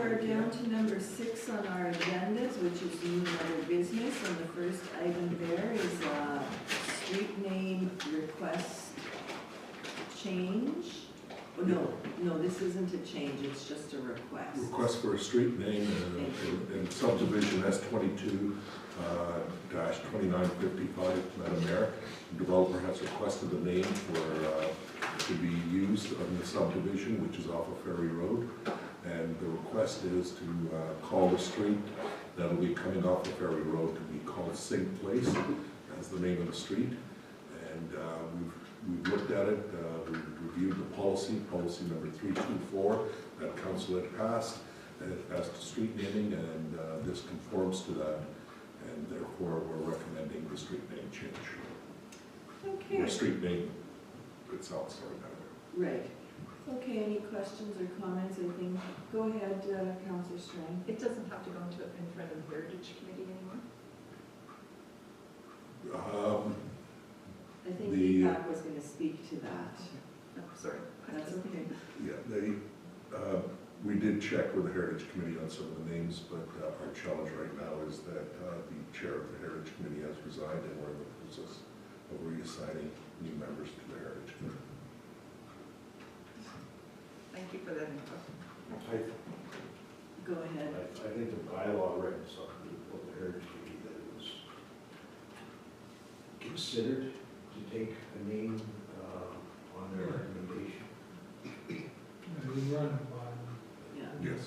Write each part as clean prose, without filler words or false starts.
are down to number 6 on our agendas, which is new and other business, and the first item there is a street name request change. Oh, no, this isn't a change, it's just a request. Request for a street name in subdivision S22 -2955, Madam Mayor. The developer has requested a name to be used on the subdivision, which is off of Ferry Road. And the request is to call the street that'll be coming off of Ferry Road to be called Sink Place as the name of the street. And we've looked at it, we've reviewed the policy number 324 that council had passed as to street naming, and this conforms to that, and therefore we're recommending the street name change. Okay. Or street name itself, sorry. Right. Okay, any questions or comments, I think? Go ahead, Councillor Strang. It doesn't have to go into in front of the Heritage Committee anymore? I think Deepak was going to speak to that. No, sorry. That's okay. Yeah, we did check with the Heritage Committee on some of the names, but our challenge right now is that the chair of the Heritage Committee has resigned, and we're in the process of reassigning new members to the Heritage Committee. Thank you for that info. Go ahead. I think the bylaw written something of the Heritage Committee that it was considered to take a name on their recommendation. Yeah. Yes.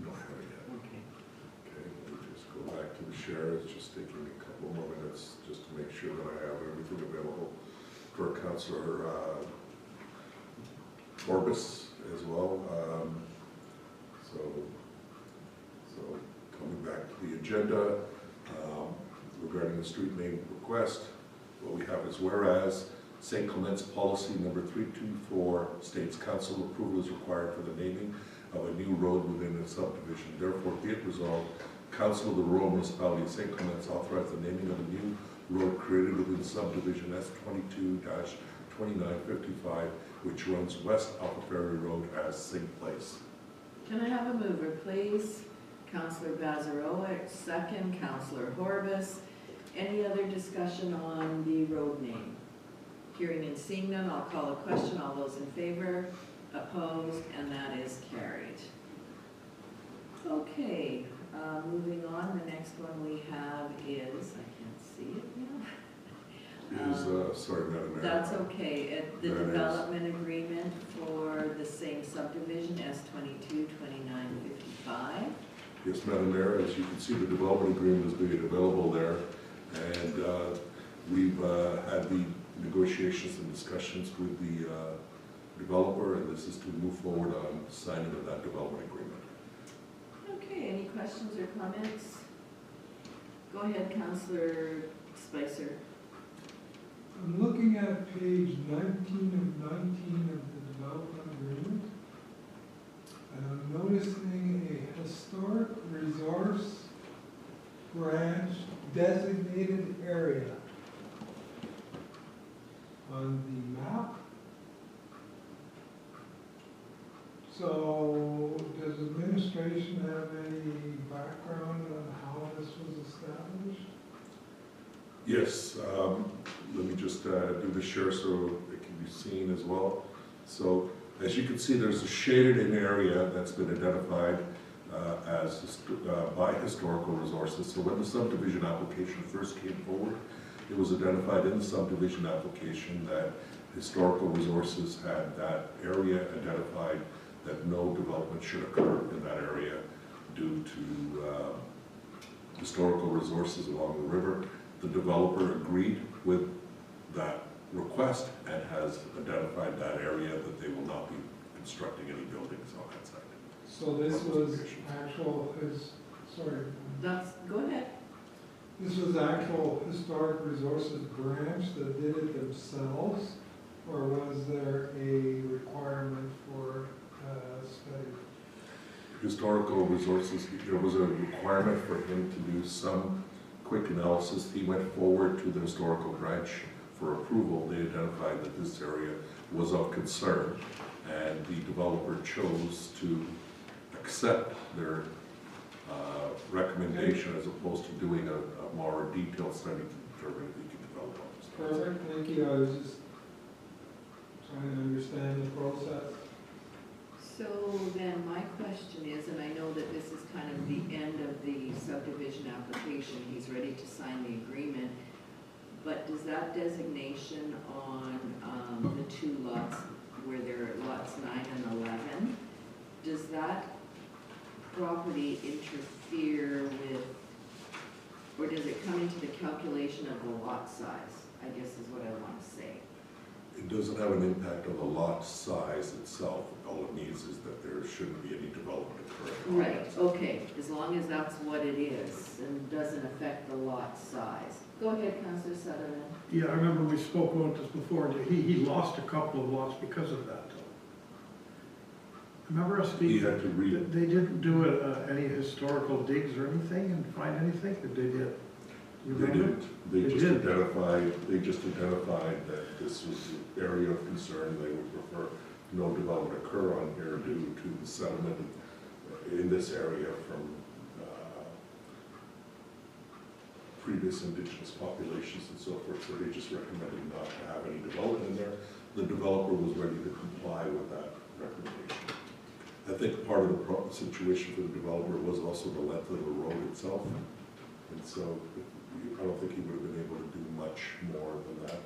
No, I haven't yet. Okay. Okay, let me just go back to the share. It's just taking a couple more minutes just to make sure that I have everything available for Councillor Forbes as well. So coming back to the agenda, regarding the street name request, what we have is whereas St. Clement's policy number 324 states council approval is required for the naming of a new road within a subdivision. Therefore, be it resolved, Council of the Rural Municipality of St. Clement's authorize the naming of a new road created within subdivision S22-2955, which runs west off of Ferry Road as Sink Place. Can I have a mover, please? Councillor Bazarowick, second. Councillor Horbus. Any other discussion on the road name? Hearing and seeing none, I'll call a question. All those in favor, opposed, and that is carried. Okay, moving on, the next one we have is, I can't see it now. Sorry, Madam Mayor. That's okay. The That is- development agreement for the same subdivision, S22-2955. Yes, Madam Mayor, as you can see, the development agreement is being available there, and we've had the negotiations and discussions with the developer, and this is to move forward on signing of that development agreement. Okay, any questions or comments? Go ahead, Councillor Spicer. I'm looking at page 19 of the development agreement, and I'm noticing a historic resource branch designated area on the map. So, does administration have any background on how this was established? Yes, let me just do the share so it can be seen as well. So, as you can see, there's a shaded in area that's been identified by historical resources. So when the subdivision application first came forward, it was identified in the subdivision application that historical resources had that area identified, that no development should occur in that area due to historical resources along the river. The developer agreed with that request and has identified that area that they will not be constructing any buildings on that site. So this was actual, go ahead. This was actual historic resources branch that did it themselves, or was there a requirement for study? Historical resources, there was a requirement for him to do some quick analysis. He went forward to the historical branch for approval. They identified that this area was of concern, and the developer chose to accept their recommendation as opposed to doing a more detailed study to determine if he can develop on this. Perfect, thank you, I was just trying to understand the process. So then my question is, and I know that this is kind of the end of the subdivision application, he's ready to sign the agreement, but does that designation on the two lots where there are lots 9 and 11, does that property interfere with, or does it come into the calculation of the lot size, I guess is what I want to say. It doesn't have an impact on the lot size itself. All it means is that there shouldn't be any development occurring. Right, okay, as long as that's what it is and doesn't affect the lot size. Go ahead, Councillor Sutherland. Yeah, I remember we spoke about this before, he lost a couple of lots because of that, though. Remember us He speaking? had to read, They didn't do any historical digs or anything and find anything, or they did? You they remember? didn't. They They just identified that this was an area of concern. They would prefer no development occur on here due to the settlement in this area from previous indigenous populations and so forth, so they just recommended not to have any development in there. The developer was ready to comply with that recommendation. I think part of the situation for the developer was also the length of the road itself, and so I don't think he would have been able to do much more than that.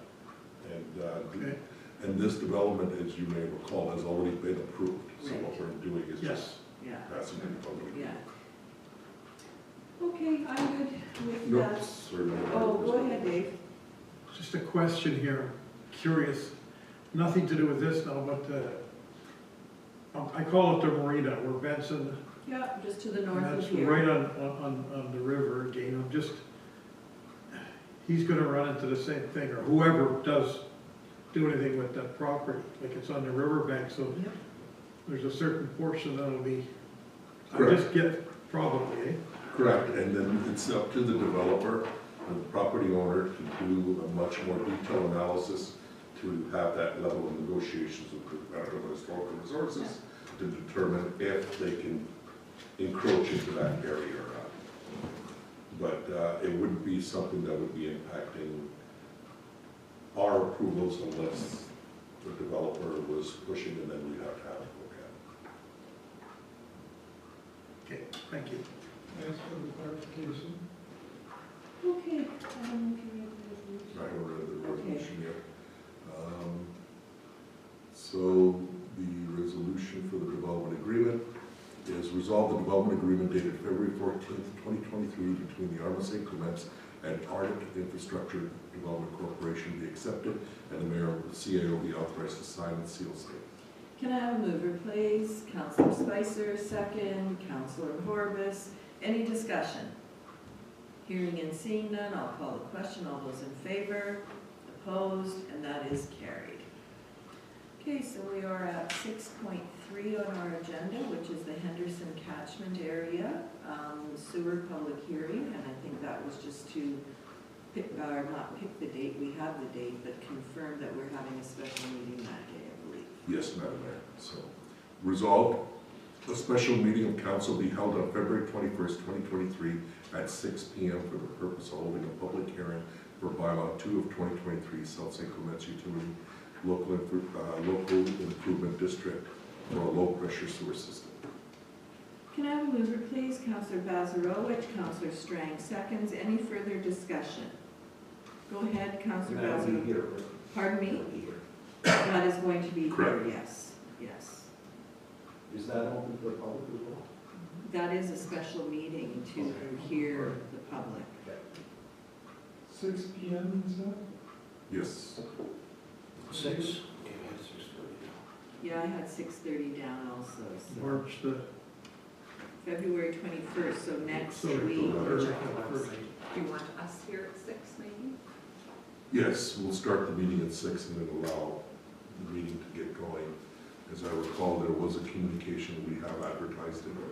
Okay. And this development, as you may recall, has already been approved, so what we're doing is just Yes. Yeah, passing it on. yeah. Okay, I'm good with No, that. sorry. Oh, go ahead, Dave. Just a question here, curious, nothing to do with this now, but I call it the marina where Benson, Yeah, just to the and north of that's here. right on the river again, I'm just, he's gonna run into the same thing, or whoever does do anything with that property, like it's on the riverbank, so Yep. there's a certain portion that'll be, I Correct. just get probably, eh? Correct, and then it's up to the developer and the property owner to do a much more detailed analysis to have that level of negotiations with the Department of Historical Resources to determine if they can encroach into that area or not. But it wouldn't be something that would be impacting our approvals unless the developer was pushing and then we'd have to have a look at it. Okay, thank you. Thanks for the clarification. Okay, I don't know if you have the resolution. I haven't read the resolution yet. So the resolution for the development agreement is resolve the development agreement dated February 14th, 2023 between the Arma St. Clements and Arctic Infrastructure Development Corporation be accepted and the mayor of the CAO be authorized to sign and seal same. Can I have a mover, please? Councillor Spicer, second. Councillor Horbus. Any discussion? Hearing and seeing none, I'll call the question. All those in favor? Opposed? And that is carried. Okay, so we are at 6.3 on our agenda, which is the Henderson catchment area sewer public hearing, and I think that was just to pick, or not pick the date, we have the date, but confirm that we're having a special meeting that day, I believe. Yes, Madam Mayor. So resolved, a special meeting of council be held on February 21st, 2023 at 6 p.m. for the purpose of holding a public hearing for bylaw 2 of 2023 South St. Clements Utility Local Improvement District for a low-pressure sewer system. Can I have a mover, please? Councillor Bazarowicz, Councillor Strang seconds. Any further discussion? Go ahead, Councillor That'll be Bazarowicz. here. Pardon me? That'll be here. That is going to be here, Correct. yes, yes. Is that open for the public as well? That is a special meeting to hear the public. 6 p.m. is that? Yes. 6? Okay, that's 6:30. Yeah, I had 6:30 down also, so March the, February 21st, so next so week. first. Do you want us here at 6 maybe? Yes, we'll start the meeting at 6 and then allow the meeting to get going. As I recall, there was a communication, we have advertised it. No.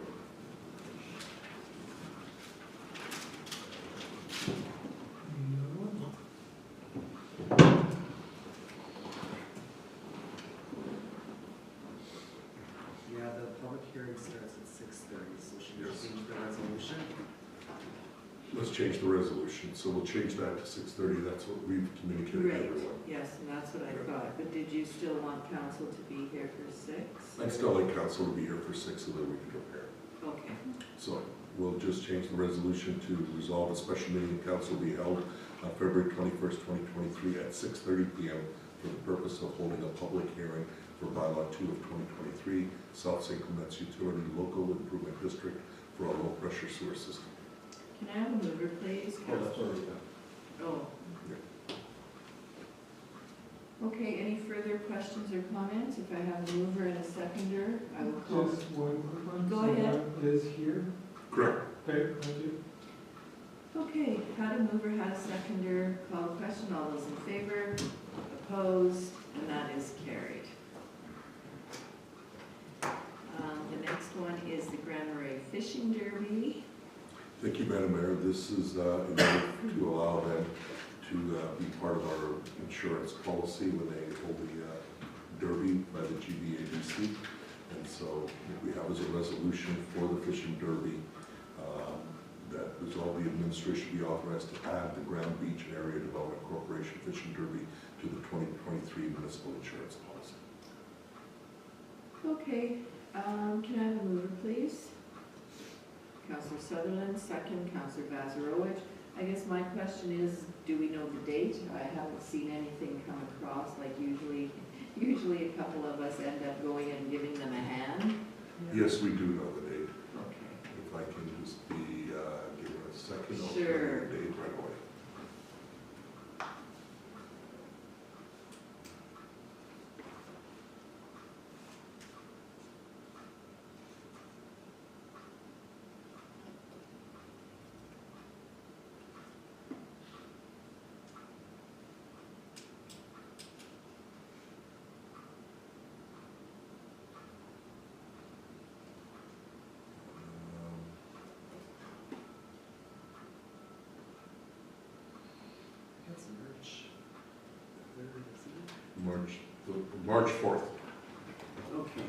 6:30, so should we change the resolution? Let's change the resolution, so we'll change that to 6:30, that's what we've communicated to Right, everyone. yes, and that's what I thought, but did you still want council to be here for 6? I'd still like council to be here for 6 so that we can prepare. Okay, So we'll just change the resolution to resolve a special meeting of council be held on February 21st, 2023 at 6:30 PM for the purpose of holding a public hearing for bylaw 2 of 2023, South St. Clements Utility Local Improvement District for a low-pressure sewer system. can I have a mover, please? Oh, that's already done. Oh. Okay, any further questions or comments? If I have a mover and a seconder, I will call. Just one quick one. Go So ahead. that is here. Correct. Okay, thank you. Okay, had a mover, had a seconder, call the question, all those in favor, opposed, and that is carried. The next one is the Grand Marais Fishing Derby. Thank you, Madam Mayor. This is in order to allow them to be part of our insurance policy when they hold the derby by the GBABC. And so what we have is a resolution for the fishing derby that resolve the administration be authorized to add the Grand Beach and Area Development Corporation Fishing Derby to the 2023 municipal insurance policy. Okay, can I have a mover, please? Councillor Sutherland, second, Councillor Bazarowicz. I guess my question is, do we know the date? I haven't seen anything come across, like usually a couple of us end up going and giving them a hand. Yes, we do know the date. Okay. If I can just be given a second, I'll tell Sure. you the date right away. It's March 3rd, isn't it? March 4th. Okay.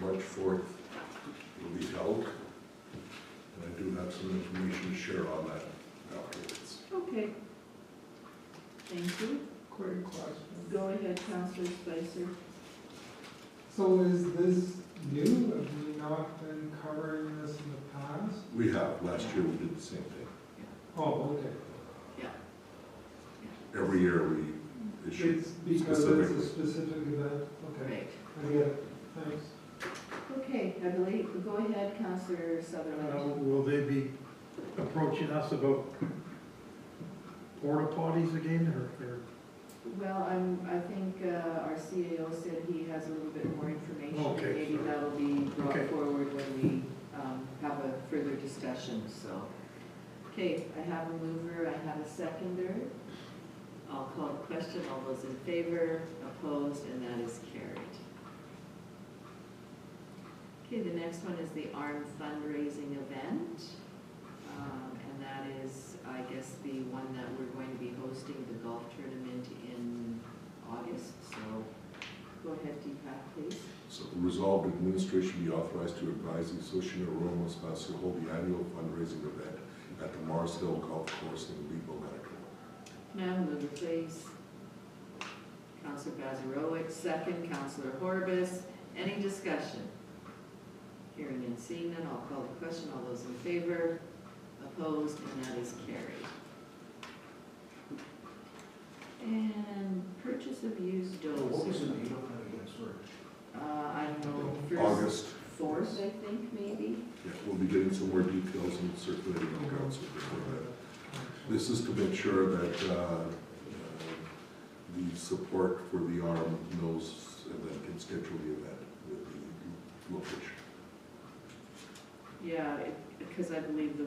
March 4th will be held. And I do have some information to share on that afterwards. Okay. Thank you. Quick question. Go ahead, Councillor Spicer. So is this new? Have we not been covering this in the past? We have, last year we did the same thing. Oh, okay. Every year we issue It's because it's specifically. a specific event? Okay, Great. I get it, thanks. Okay, I believe, go ahead, Councillor Sutherland. Will they be approaching us about porta potties again, or? Well, I think our CAO said he has a little bit more information. Okay, Maybe sorry. that'll be brought Okay. forward when we have a further discussion, so. Okay, I have a mover, I have a seconder. I'll call the question, all those in favor, opposed, and that is carried. Okay, the next one is the ARM fundraising event. And that is, I guess, the one that we're going to be hosting the golf tournament in August, so go ahead, Deepak, please. So the resolved administration be authorized to advise the Association of Roma Spouse to hold the annual fundraising event at the Mars Hill Golf Course in Lebo, Manitoba. Now, mover, please. Councillor Bazarowicz, second, Councillor Horbis. Any discussion? Hearing and seeing none, I'll call the question. All those in favor, opposed, and that is carried. And purchase of used What was the dozer. date on that again, sorry? I don't know, first, August. 4th, I think, maybe? Yeah, we'll be getting some more details and circulating on council before that. This is to make sure that the support for the ARM knows and then can schedule the event with the location. Yeah, because I believe the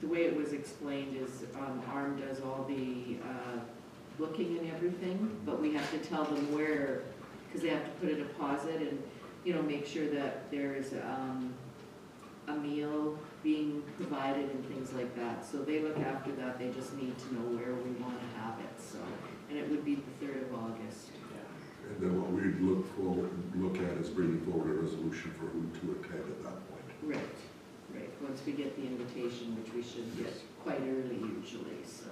way it was explained is ARM does all the booking and everything, but we have to tell them where, because they have to put a deposit and, you know, make sure that there's a meal being provided and things like that. So they look after that, they just need to know where we want to have it, so. And it would be the 3rd of August. And then what we look at is bringing forward a resolution for who to attend at that point. Right, right, once we get the invitation, which we should get quite early usually, so.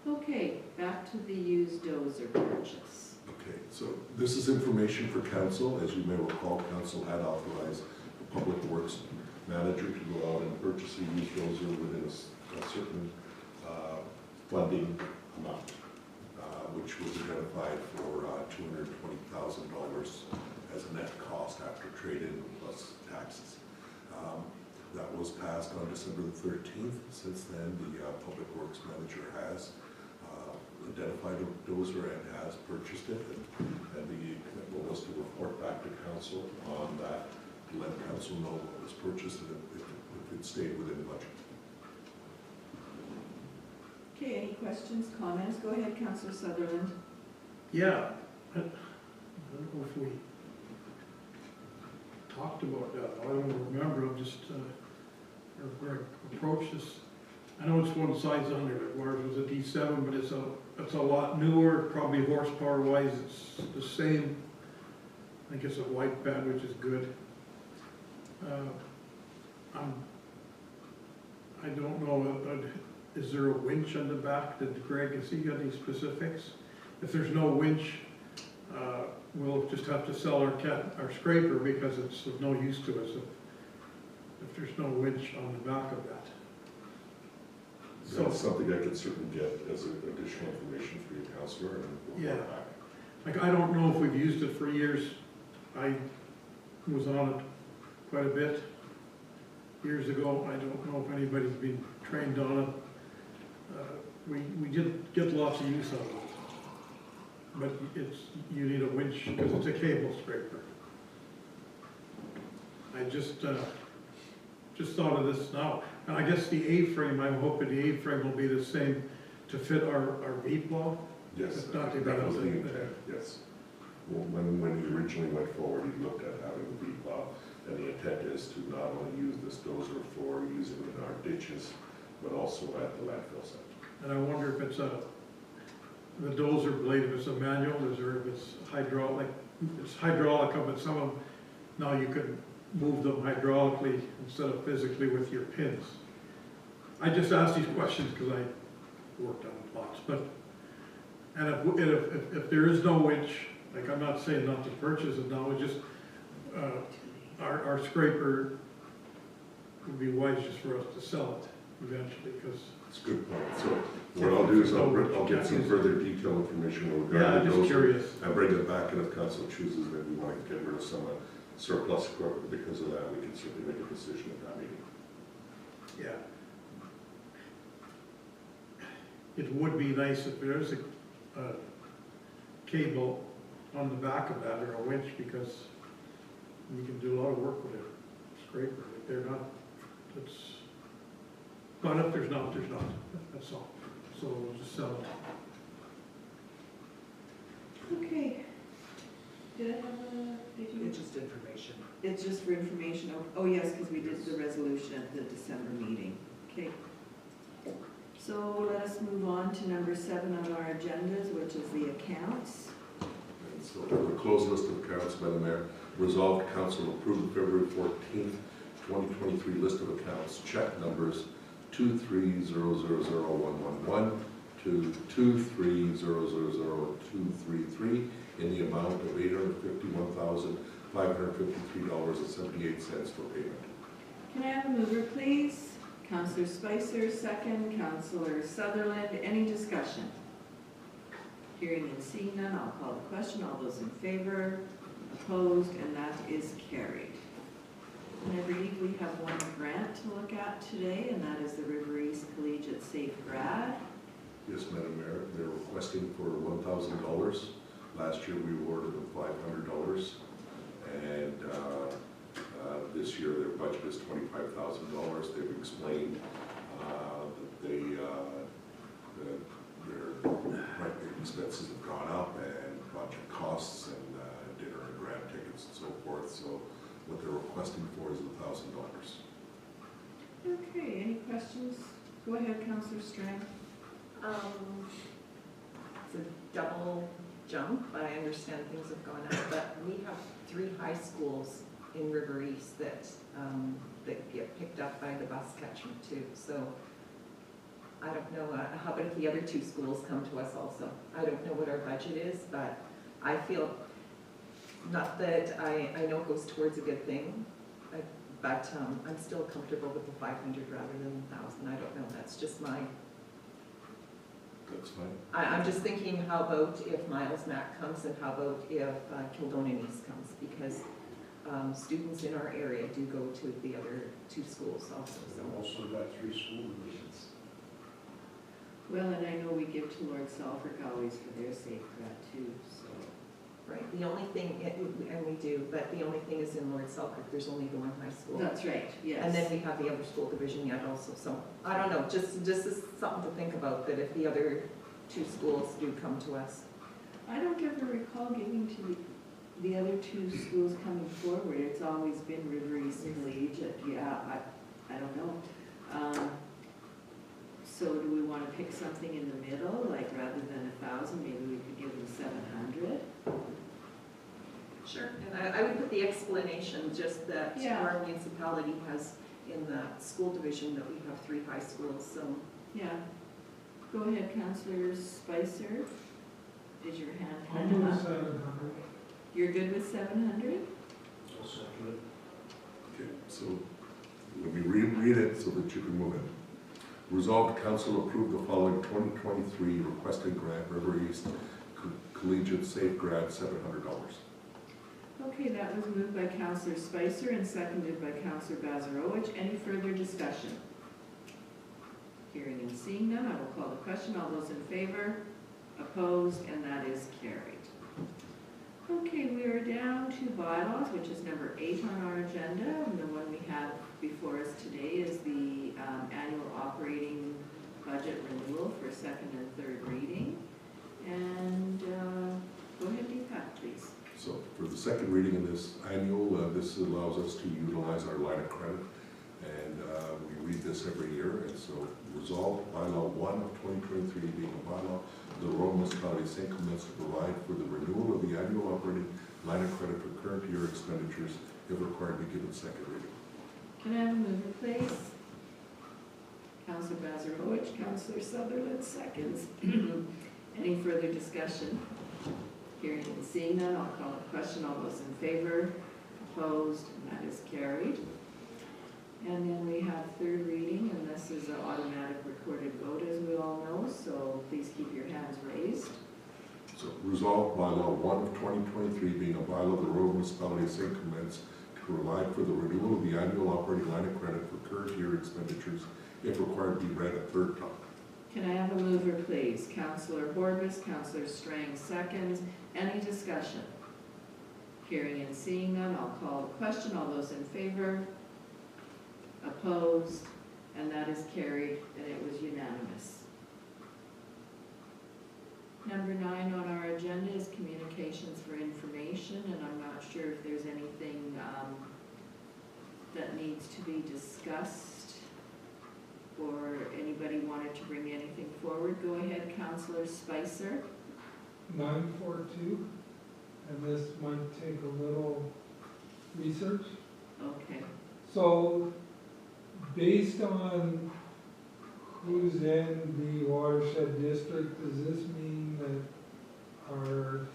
Okay, back to the used dozer purchase. Okay, so this is information for council. As you may recall, council had authorized the Public Works Manager to go out and purchase a used dozer within a certain funding amount, which was identified for $220,000 as a net cost after trade-in plus taxes. That was passed on December the 13th. Since then, the Public Works Manager has identified a dozer and has purchased it, and the commitment was to report back to council on that, to let council know what was purchased and if it stayed within budget. Okay, any questions, comments? Go ahead, Councillor Sutherland. Yeah, I don't know if we talked about that, I don't remember, I'm just, or approach this. I know it's one size under it, whereas it was a D7, but it's a lot newer, probably horsepower wise, it's the same. I think it's a white bed, which is good. I don't know, is there a winch on the back? Did Greg, has he got any specifics? If there's no winch, we'll just have to sell our scraper because it's of no use to us if there's no winch on the back of that. So, That's something I could certainly get as additional information for you, Councillor, and we'll Yeah. report back. like, I don't know if we've used it for years. I was on it quite a bit years ago. I don't know if anybody's been trained on it. We did get lots of use out of it. But you need a winch because it's a cable scraper. I just thought of this now. And I guess the A-frame, I'm hoping the A-frame will be the same to fit our V-plow. Yes, It's not too that bad, was the is it? intent, yes. Well, when he originally went forward, he looked at having a V-plow, and the intent is to not only use this dozer for using it in our ditches, but also at the landfill site. And I wonder if it's the dozer blade, if it's a manual, or if it's hydraulic. It's hydraulic, but some of them, now you can move them hydraulically instead of physically with your pins. I just asked these questions because I worked on lots, and if there is no winch, like I'm not saying not to purchase it now, it's just, our scraper would be wise just for us to sell it eventually, because. It's a good point. So what I'll do is I'll get some further detailed information Yeah, regarding I'm the just dozer. curious. And bring it back, and if council chooses that we want to get rid of some surplus equipment because of that, we can certainly make a decision at that meeting. Yeah. It would be nice if there is a cable on the back of that or a winch, because you can do a lot of work with a scraper. If they're not, but if there's not, there's not. That's all. So we'll just sell it. Okay. Did I have did you? It's just information. It's just for information. Oh, yes, because we did the resolution at the December meeting. Okay. So let us move on to number 7 on our agendas, which is the accounts. And so the closed list of accounts by the mayor. Resolved, council approved February 14th, 2023 list of accounts, check numbers 2300011 to 230000233 in the amount of $851,553.78 for payment. Can I have a mover, please? Councillor Spicer, second. Councillor Sutherland, any discussion? Hearing and seeing none, I'll call the question. All those in favor? Opposed? And that is carried. And I believe we have one grant to look at today, and that is the River East Collegiate Safe Grad. Yes, Madam Mayor, they're requesting for $1,000. Last year, we awarded them $500. And this year, their budget is $25,000. They've explained that their expenses have gone up, and project costs, and dinner and grant tickets and so forth. So what they're requesting for is $1,000. Okay, any questions? Go ahead, Councillor Strang. It's a double jump, but I understand things have gone up, but we have 3 high schools in River East that, that get picked up by the bus catchment too. So I don't know, how about if the other two schools come to us also? I don't know what our budget is, but I feel, not that I know it goes towards a good thing, but I'm still comfortable with the 500 rather than 1,000. I don't know, that's just my, That's fine. I'm just thinking, how about if Miles Mac comes, and how about if Kildonan East comes? Because students in our area do go to the other two schools also, so. We've also got 3 school divisions. Well, and I know we give to Lord Salford always for their safe grad too, so. Right, the only thing, and we do, but the only thing is in Lord Selkirk, there's only the one high school. That's right, yes. And then we have the other school division yet also, so, I don't know, just is something to think about, that if the other two schools do come to us. I don't ever recall giving to the other two schools coming forward. It's always been River East Collegiate, yeah, I don't know. So do we want to pick something in the middle, like rather than 1,000, maybe we could give them 700? Sure. And I would put the explanation, just that Yeah. our municipality has, in the school division, that we have 3 high schools, so. Yeah. Go ahead, Councillor Spicer. Is your hand I'll kind of move up? 700. You're good with 700? I'll second it. Okay, so let me read it so that you can move it. Resolved, council approve the following 2023 requested grant, River East Collegiate Safe Grad, $700. Okay, that was moved by Councillor Spicer and seconded by Councillor Bazarowicz. Any further discussion? Hearing and seeing none, I will call the question. All those in favor? Opposed? And that is carried. Okay, we are down to bylaws, which is number 8 on our agenda. And the one we have before us today is the annual operating budget renewal for second and third reading. And go ahead, Deepak, please. So for the second reading of this annual, this allows us to utilize our line of credit. And we read this every year. And so resolved, bylaw 1 of 2023 being a bylaw, the Rural Municipality of St. Clements to provide for the renewal of the annual operating line of credit for current year expenditures if required, be given second reading. Can I have a mover, please? Councillor Bazarowicz, Councillor Sutherland, seconds. Any further discussion? Hearing and seeing none, I'll call a question. All those in favor? Opposed? And that is carried. And then we have third reading, and this is an automatic recorded vote, as we all know, so please keep your hands raised. So resolved, bylaw 1 of 2023 being a bylaw of the Rural Municipality of St. Clements to provide for the renewal of the annual operating line of credit for current year expenditures if required, be read a third time. Can I have a mover, please? Councillor Horbis, Councillor Strang, seconds. Any discussion? Hearing and seeing none, I'll call the question. All those in favor? Opposed? And that is carried, and it was unanimous. Number 9 on our agenda is communications for information, and I'm not sure if there's anything that needs to be discussed, or anybody wanted to bring anything forward. Go ahead, Councillor Spicer. 942, and this might take a little research. Okay. So, based on who's in the watershed district, does this mean that our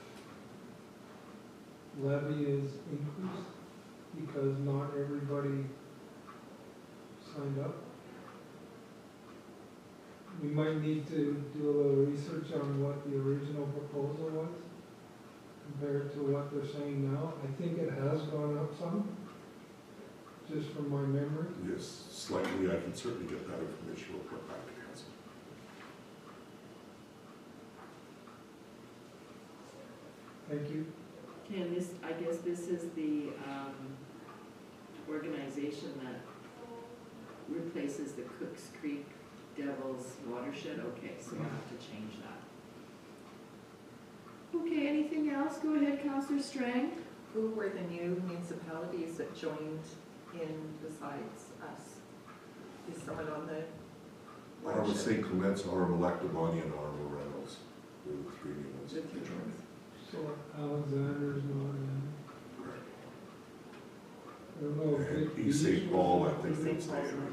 levy is increased because not everybody signed up? We might need to do a little research on what the original proposal was compared to what they're saying now. I think it has gone up some, just from my memory. Yes, slightly, I can certainly get that information, we'll put back to council. Thank you. Okay, and this, I guess this is the organization that replaces the Cooks Creek Devils watershed. Okay, so we'll have to change that. Okay, anything else? Go ahead, Councillor Strang. Who were the new municipalities that joined in besides us? Is someone on the Arm of watershed? St. Clements, Arm of Lactobani, and Arm of Reynolds. They're the 3 new ones. The three ones. So Alexander's not in. Correct. I don't know if And Vic East St. Beach Paul, was- I think St. they'll stay Paul's in. not.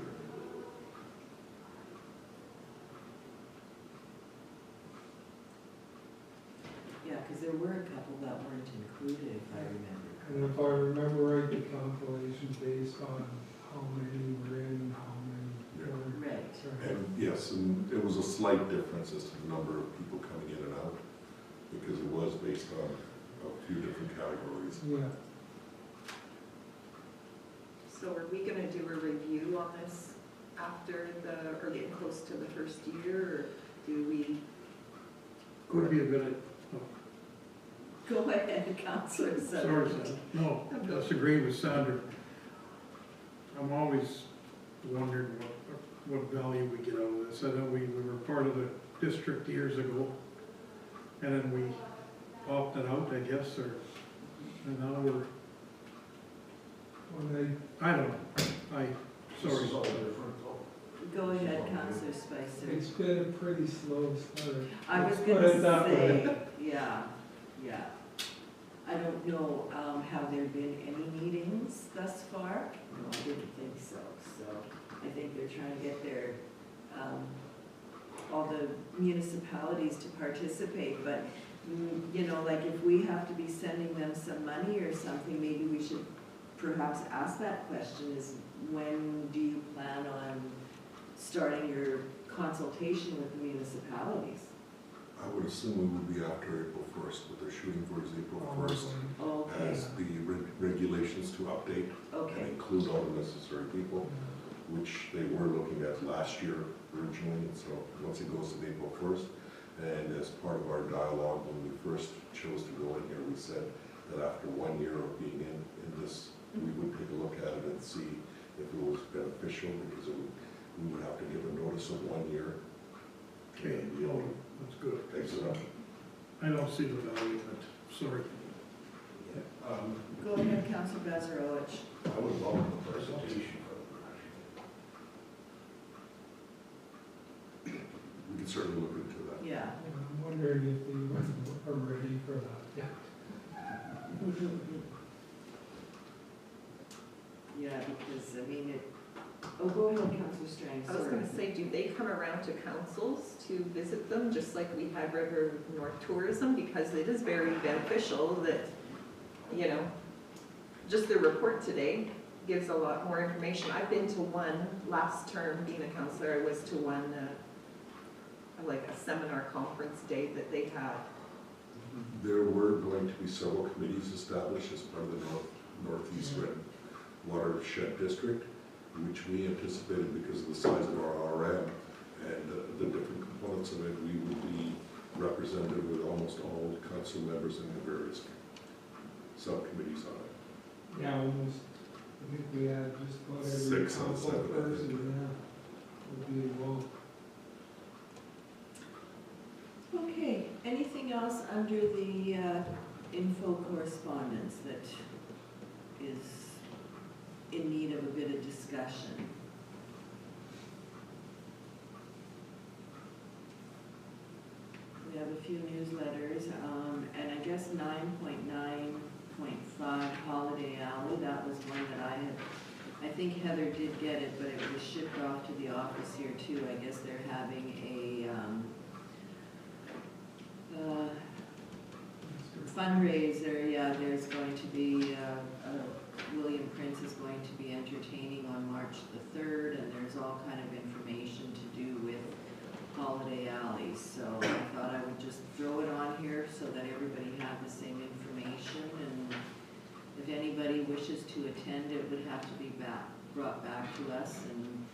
Yeah, because there were a couple that weren't included, if I remember. And if I remember right, the calculation based on how many were in, how many were. Right. And yes, and it was a slight difference as to the number of people coming in and out, because it was based on a few different categories. Yeah, So are we gonna do a review on this after or getting close to the first year, or do we? Could be a bit, Go ahead, Counselor sorry, Sutherland. Sandra. No, that's agreeing with Sandra. I'm always wondering what value we get out of this. I know we were part of the district years ago, and then we opted out, I guess, and now we're, when I don't know, This sorry. is all different though. Go ahead, Counselor Spicer. it's been a pretty slow start. I was Let's put gonna it that way. say, yeah. I don't know, have there been any meetings thus far? No, I didn't think so. So I think they're trying to get their, all the municipalities to participate. But, you know, like if we have to be sending them some money or something, maybe we should perhaps ask that question is, when do you plan on starting your consultation with the municipalities? I would assume we would be after April 1st, what they're shooting for is April 1st, Okay, as the regulations to update and okay, include all the necessary people, which they were looking at last year originally, and so once it goes to April 1st, and as part of our dialogue, when we first chose to go in here, we said that after 1 year of being in this, we would take a look at it and see if it was beneficial, because we would have to give a notice of 1 year. Okay, And, you know, That's good. exit up. I don't see the value in it, sorry. go ahead, Counselor Bezarowicz. I would welcome the presentation We can certainly look into that. Yeah. I'm wondering if they even are ready for that yet. Yeah, because, I mean, go ahead, Counselor Strang, I was sorry. gonna say, do they come around to councils to visit them, just like we had River North Tourism? Because it is very beneficial that, you know, just the report today gives a lot more information. I've been to one last term, being a counselor, I was to one, like a seminar conference day that they had. There were going to be several committees established as part of the Northeast Red Watershed District, which we anticipated because of the size of our RM and the different components of it, we would be represented with almost all council members in the various subcommittees on it. Yeah, almost, I think we had just about every 6 on council 7, I think. person, yeah, would be involved. Okay, anything else under the info correspondence that is in need of a bit of discussion? We have a few newsletters, and I guess 9.9.5 Holiday Alley, that was one that I think Heather did get it, but it was shipped off to the office here too. I guess they're having a fundraiser, yeah, there's going to be, William Prince is going to be entertaining on March the 3rd, and there's all kind of information to do with Holiday Alley, so I thought I would just throw it on here so that everybody had the same information, and if anybody wishes to attend, it would have to be brought back to us, and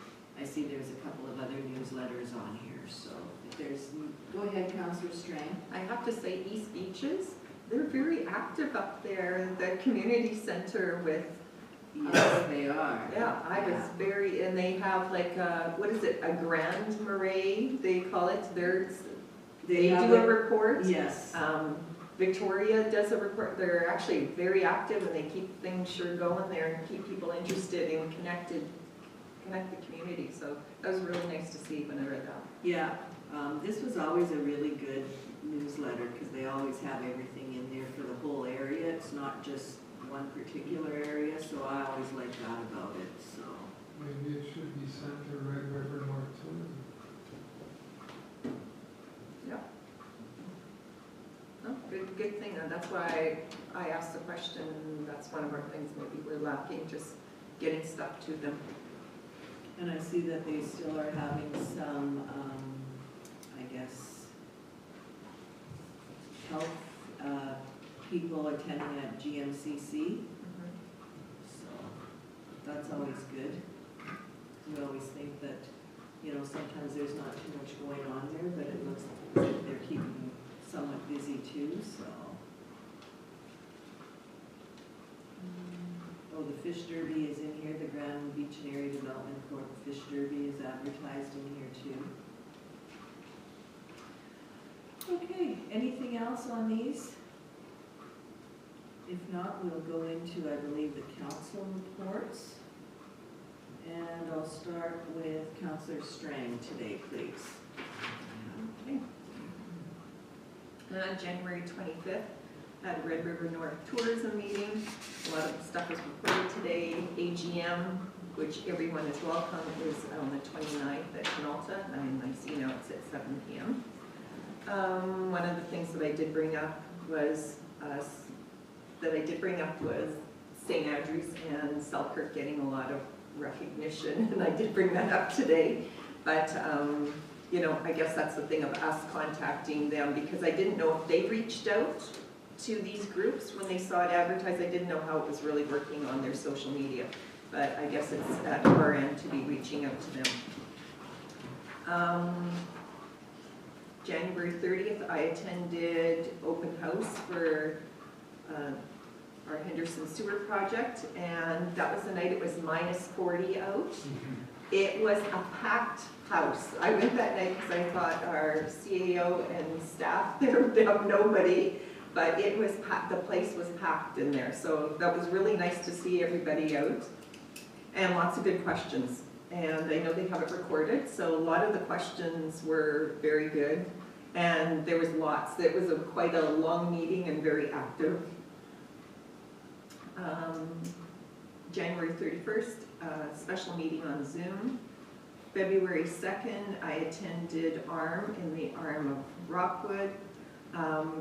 I see there's a couple of other newsletters on here, so if there's, go ahead, Councillor Strang. I have to say, East Beaches, they're very active up there, the community center with, Yes, they are. yeah, I was Yeah. very, and they have like a, what is it, a grand marais, they call it, they have do a report. Yes, Victoria does a report, they're actually very active and they keep things sure going there and keep people interested and connect the community, so that was really nice to see when I read that. yeah, this was always a really good newsletter, because they always have everything in there for the whole area, it's not just one particular area, so I always like that about it, so. Maybe it should be sent to Red River North Tourism. No, good thing, and that's why I asked the question, that's one of our things maybe we're lacking, just getting stuff to them. And I see that they still are having some, I guess, health, people attending at GMCC, so that's always good. We always think that, you know, sometimes there's not too much going on there, but it looks as if they're keeping somewhat busy too, so. Oh, the Fish Derby is in here, the Grand Beach and Area Development Corp. Fish Derby is advertised in here too. Okay, anything else on these? If not, we'll go into, I believe, the council reports. And I'll start with Councillor Strang today, please. Okay. January 25th, had a Red River North Tourism meeting. A lot of stuff was reported today. AGM, which everyone is welcome, is on the 29th at Penalta, and I see now it's at 7 p.m. One of the things that I did bring up was St. Andrews and Selkirk getting a lot of recognition, and I did bring that up today. But you know, I guess that's the thing of us contacting them, because I didn't know if they reached out to these groups when they saw it advertised. I didn't know how it was really working on their social media, but I guess it's at our end to be reaching out to them. January 30th, I attended open house for our Henderson Sewer Project, and that was the night it was -40 out. It was a packed house. I went that night because I thought our CAO and staff there would have nobody, but it was the place was packed in there. So that was really nice to see everybody out, and lots of good questions. And I know they have it recorded, so a lot of the questions were very good, and there was lots. It was quite a long meeting and very active. January 31st, special meeting on Zoom. February 2nd, I attended ARM in the ARM of Rockwood.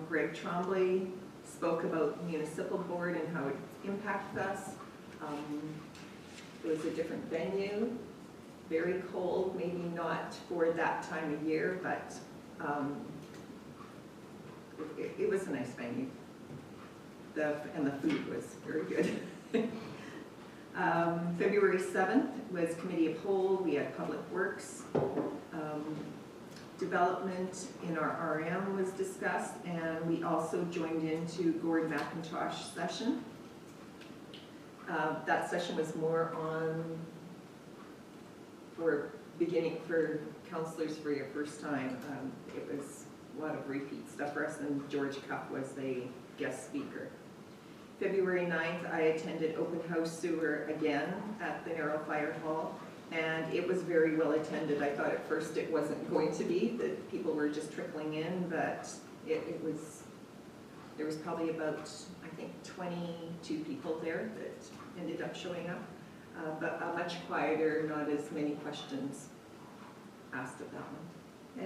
Greg Trombley spoke about the municipal board and how it impacts us. It was a different venue, very cold, maybe not for that time of year, but it was a nice venue. And the food was very good. February 7th was Committee of Whole. We had Public Works. Development in our RM was discussed, and we also joined into Gord McIntosh session. That session was more on for counselors for your first time. It was a lot of repeat stuff for us, and George Cupp was the guest speaker. February 9th, I attended Open House Sewer again at the Narrow Fire Hall, and it was very well attended. I thought at first it wasn't going to be, that people were just trickling in, but there was probably about, I think, 22 people there that ended up showing up, but much quieter, not as many questions asked of that one.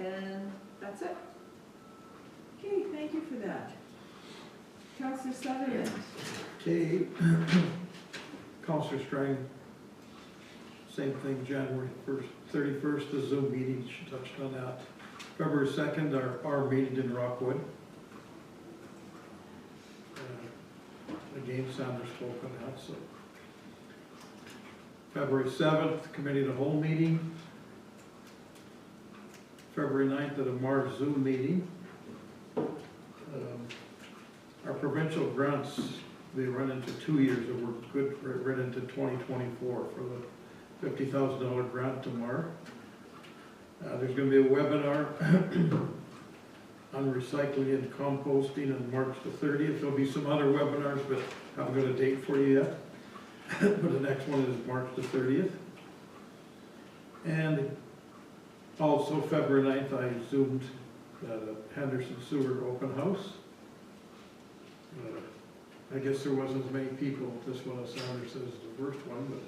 And that's it. Okay, thank you for that. Councillor Sutherland. Okay, Councillor Strang, same thing, January 31st, the Zoom meeting, she touched on that. February 2nd, our meeting in Rockwood. Again, Sandra spoke on that, so. February 7th, Committee of the Whole meeting. February 9th at a Mars Zoom meeting. Our provincial grants, they run into 2 years, and we're good right into 2024 for the $50,000 grant to MAR. There's going to be a webinar on recycling and composting on March the 30th. There'll be some other webinars, but I haven't got a date for you yet. But the next one is March the 30th. And also February 9th, I Zoomed the Henderson Sewer Open House. I guess there wasn't as many people at this one as Sanderson as the first one, but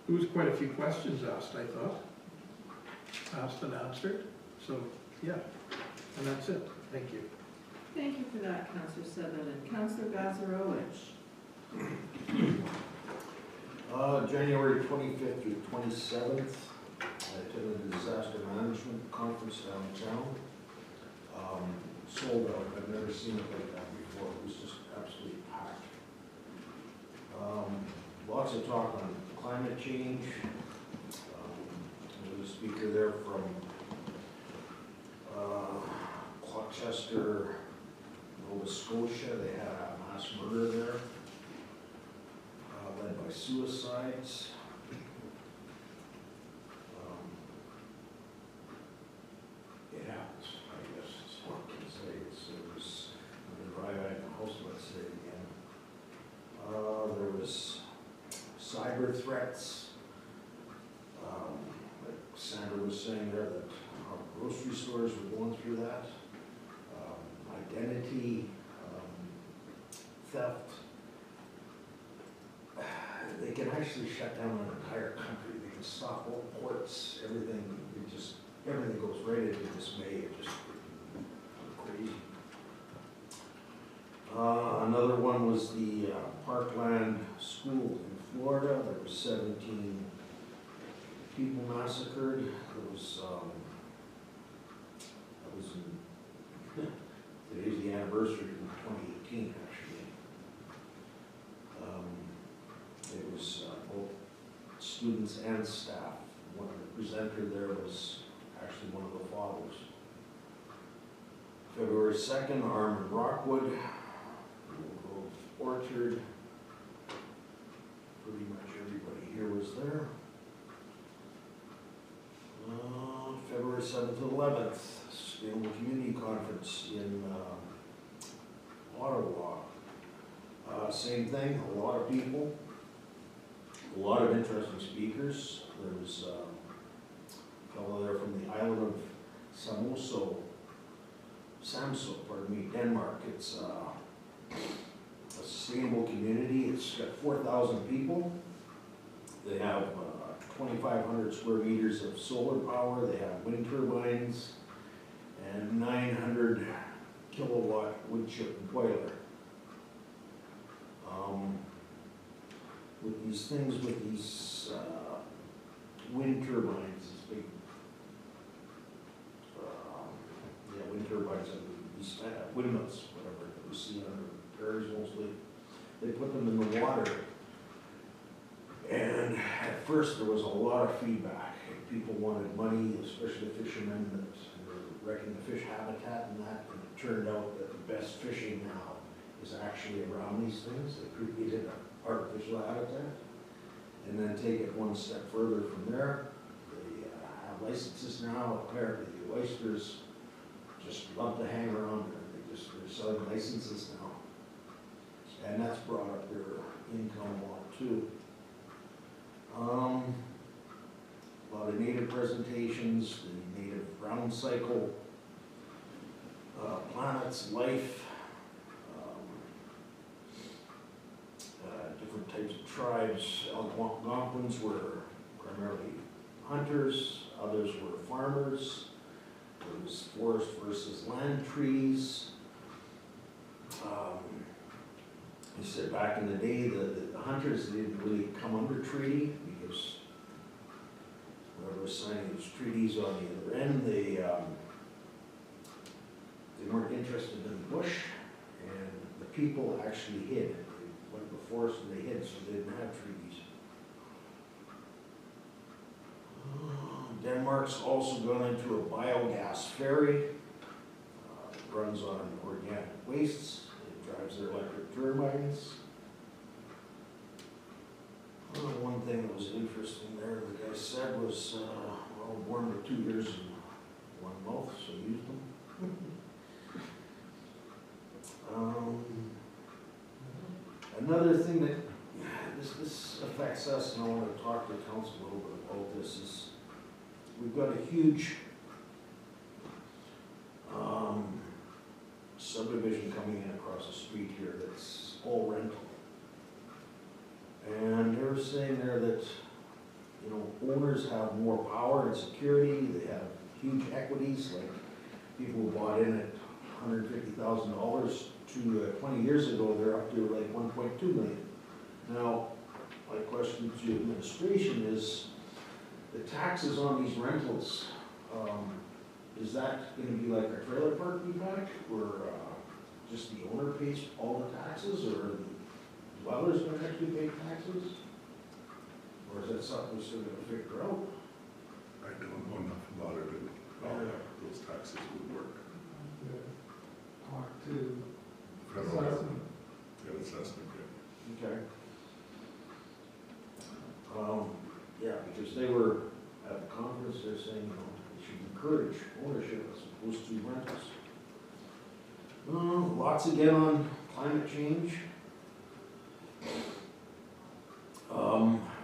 there was quite a few questions asked, I thought. Asked and answered, so, yeah, and that's it, thank you. Thank you for that, Counselor Sutherland. Counselor Bazarowicz. January 25th through 27th, I attended the disaster management conference downtown. Sold out, I've never seen it like that before, it was just absolutely packed. Lots of talk on climate change. There was a speaker there from Gloucester, Nova Scotia. They had a mass murder there, led by suicides. It happens, I guess, is what I can say. It was, I'm gonna drive out the house, let's say it again. There was cyber threats. Like Sandra was saying there, that our grocery stores were going through that. Identity, theft. They can actually shut down an entire country. They can stop all ports, everything. Everything goes right into dismay. It just crazy. Another one was the Parkland School in Florida. There were 17 people massacred. That was in, today's the anniversary from 2018, actually. It was both students and staff. One of the presenter there was actually one of the fathers. February 2nd, Arm in Rockwood, Grove Orchard. Pretty much everybody here was there. February 7th to 11th, Sustainable Community Conference in Ottawa. Same thing, a lot of people, a lot of interesting speakers. There was a fellow there from the island of Samso, Denmark. It's a sustainable community. It's got 4,000 people. They have 2,500 square meters of solar power. They have wind turbines and 900 kilowatt wood chip boiler. With these things, with these wind turbines, these big wind turbines, and these windmills, whatever that we see on the prairies mostly, they put them in the water. And at first there was a lot of feedback. People wanted money, especially fishermen that were wrecking the fish habitat and that. And it turned out that the best fishing now is actually around these things. They created an artificial habitat. And then take it one step further from there. They have licenses now. Apparently the oysters just love to hang around there. They're selling licenses now. And that's brought up their income a lot too. A lot of native presentations, the native round cycle, planets, life, different types of tribes. Algonquins were primarily hunters, others were farmers. There was forest versus land trees. He said back in the day, the hunters didn't really come under treaty because whoever was signing those treaties on the other end, they weren't interested in the bush, and the people actually hid. They went before us and they hid, so they didn't have treaties. Denmark's also gone into a biogas ferry. It runs on organic wastes. Drives their electric turbines. One thing that was interesting there, the guy said was, well, born with 2 ears and 1 mouth, so use them. Another thing that, this affects us, and I want to talk to council a little bit about this, is we've got a huge subdivision coming in across the street here that's all that, you know, owners have more power and security, they have huge equities, like people who bought in at $150,000 to 20 years ago, they're up to like 1.2 million. Now, my question to administration is, the taxes on these rentals, is that gonna be like a trailer park impact, where just the owner pays all the taxes, or are the dwellers gonna actually pay taxes? Or is that something we're still gonna figure out? I don't know enough about it and how those taxes would work. Talk to Federal assessment. and assessment, yeah. Okay. Yeah, because they were at the conference, they're saying, you know, we should encourage ownership as opposed to rentals. Lots again on climate change.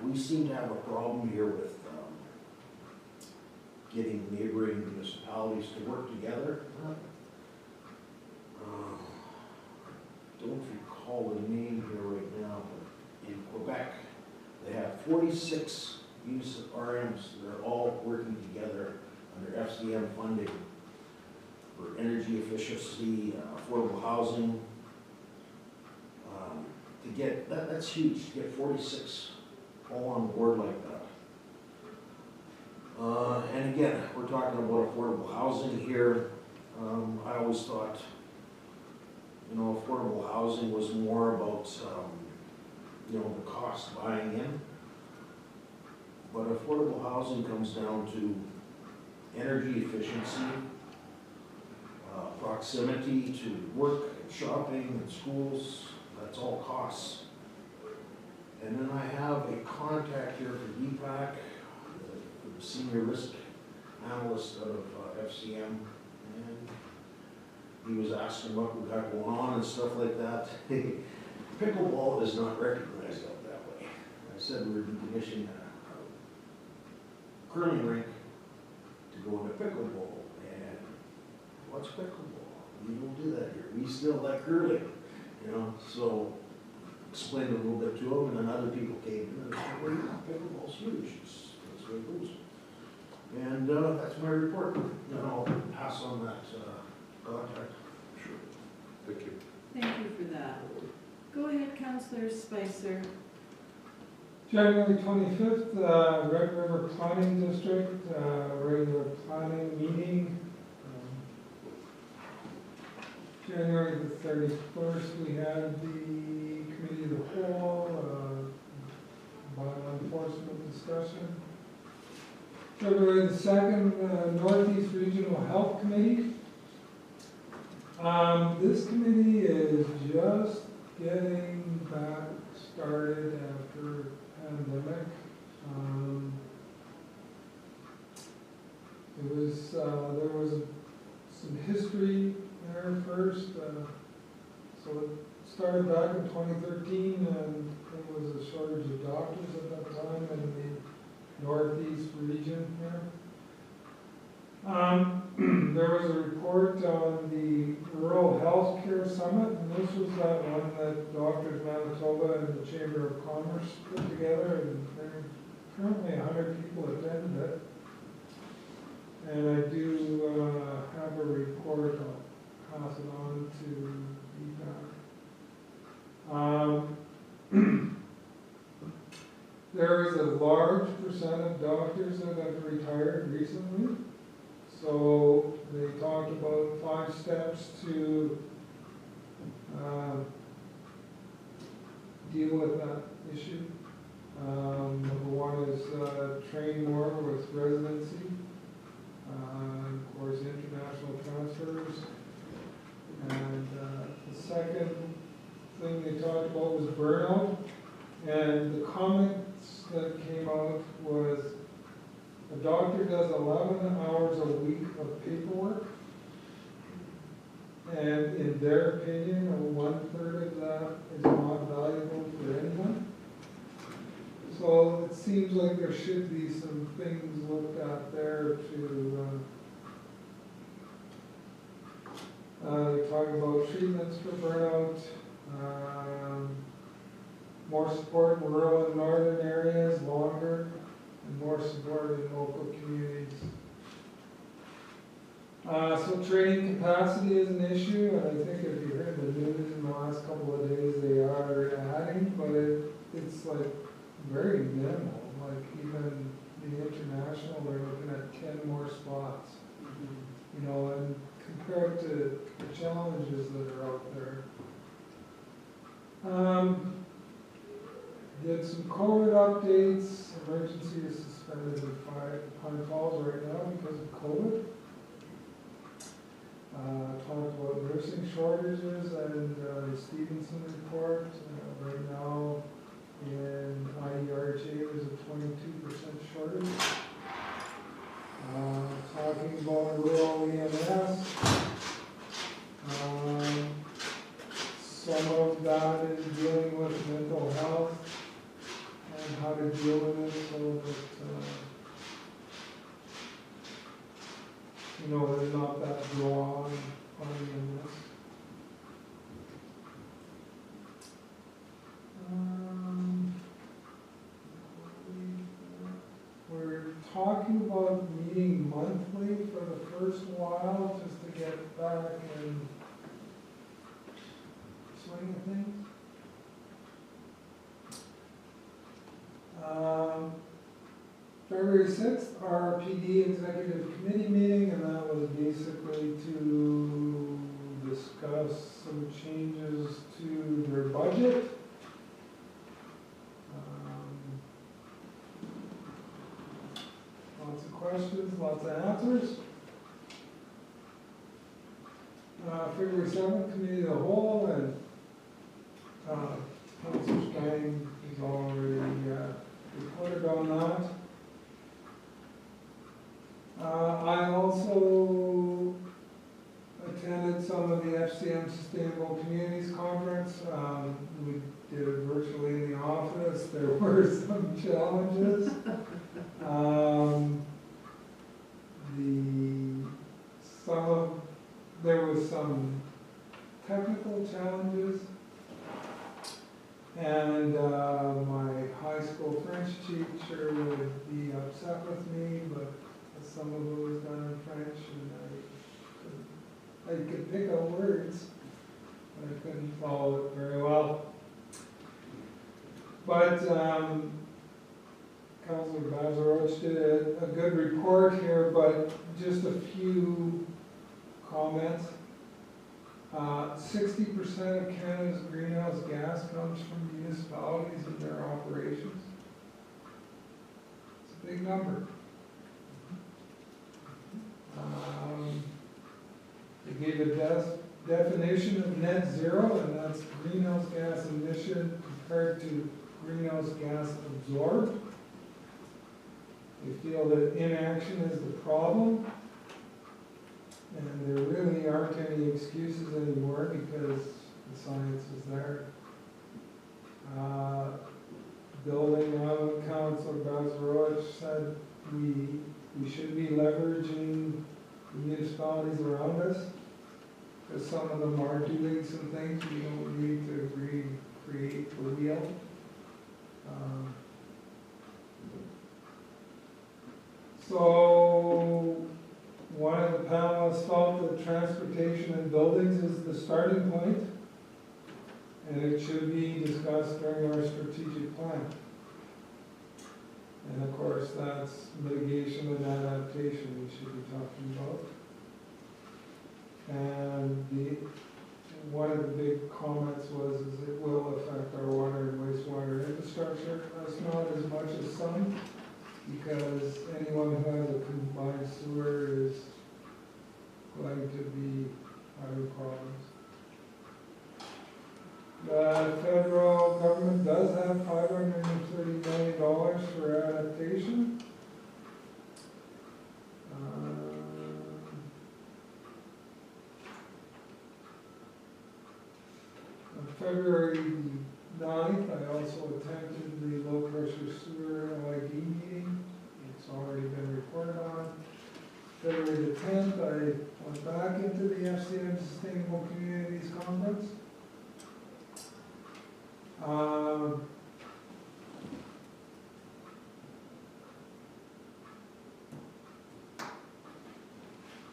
We seem to have a problem here with getting neighboring municipalities to work together. Don't recall the name here right now, but in Quebec, they have 46 RMs that are all working together under FCM funding for energy efficiency, affordable housing. To get, that's huge, to get 46 all on board like that. And again, we're talking about affordable housing here. I always thought, you know, affordable housing was more about, you know, the cost buying in. But affordable housing comes down to energy efficiency, proximity to work, and shopping, and schools. That's all costs. And then I have a contact here for DPAC, the senior risk analyst out of FCM, and he was asking what we got going on and stuff like that. Pickleball is not recognized out that way. I said we were decommissioning a curling rink to go into pickleball, and what's pickleball? We don't do that here. We still like curling, you know, so explained a little bit to them, and then other people came in and said, well, pickleball's huge. That's the way it goes. And that's my report. And I'll pass on that contact. Sure. Thank you. Thank you for that. Go ahead, Councillor Spicer. January 25th, Red River Planning District, regular planning meeting. January the 31st, we had the committee of the whole, bylaw enforcement discussion. February the 2nd, Northeast Regional Health Committee. This committee is just getting back started after pandemic. There was some history there first. So it started back in 2013, and there was a shortage of doctors at that time in the Northeast region here. There was a report on the Rural Health Care Summit, and this was that one that Doctors Manitoba and the Chamber of Commerce put together, and there are currently 100 people attended it. And I do have a report, I'll pass it on to Deepak. There is a large percent of doctors that have retired recently. So they talked about 5 steps to deal with that issue. Number 1 is train more with residency. Of course, international transfers. And the second thing they talked about was burnout. And the comments that came out was a doctor does 11 hours a week of paperwork. And in their opinion, 1/3 of that is not valuable for anyone. So it seems like there should be some things looked at there to, they talk about treatments for burnout. more support in rural and northern areas, longer, and more support in local communities. So training capacity is an issue, and I think if you heard the news in the last couple of days, they are adding, but it's like very minimal. Like even the international, they're looking at 10 more spots, you know, and compared to the challenges that are out there. Did some COVID updates. Emergency is suspended in Pine Falls right now because of COVID. Talked about nursing shortages and the Stevenson report. Right now in IERJ there's a 22% shortage. Talking about rural EMS. Some of that is dealing with mental health and how to deal with it so that, you know, there's not that draw on EMS. We're talking about meeting monthly for the first while, just to get back in swing of things. February 6th, RRPD Executive Committee meeting, and that was basically to discuss some changes to their budget. Lots of questions, lots of answers. February 7th, Committee of the Whole, and Councilor Stein has already reported on that. I also attended some of the FCM Sustainable Communities Conference. We did it virtually in the office. There were some challenges. There was some technical challenges, and my high school French teacher would be upset with me, but some of it was done in French, and I could pick out words, but I couldn't follow it very well. But Councilor Bazaroch did a good report here, but just a few comments. 60% of Canada's greenhouse gas comes from municipalities and their operations. It's a big number. They gave a definition of net zero, and that's greenhouse gas emission compared to greenhouse gas absorbed. They feel that inaction is the problem, and there really aren't any excuses anymore because the science is there. Building on what Councilor Bazaroch said, we should be leveraging the municipalities around us, because some of them are doing some things. We don't need to recreate the wheel. So one of the panelists felt that transportation and buildings is the starting point, and it should be discussed during our strategic plan. And of course, that's mitigation and adaptation we should be talking about. And one of the big comments was it will affect our water and wastewater infrastructure. That's not as much as some, because anyone who has a combined sewer is going to be having problems. The federal government does have $530 million for adaptation. On February 9th, I also attended the low pressure sewer LID meeting. It's already been reported on. February the 10th, I went back into the FCM Sustainable Communities Conference.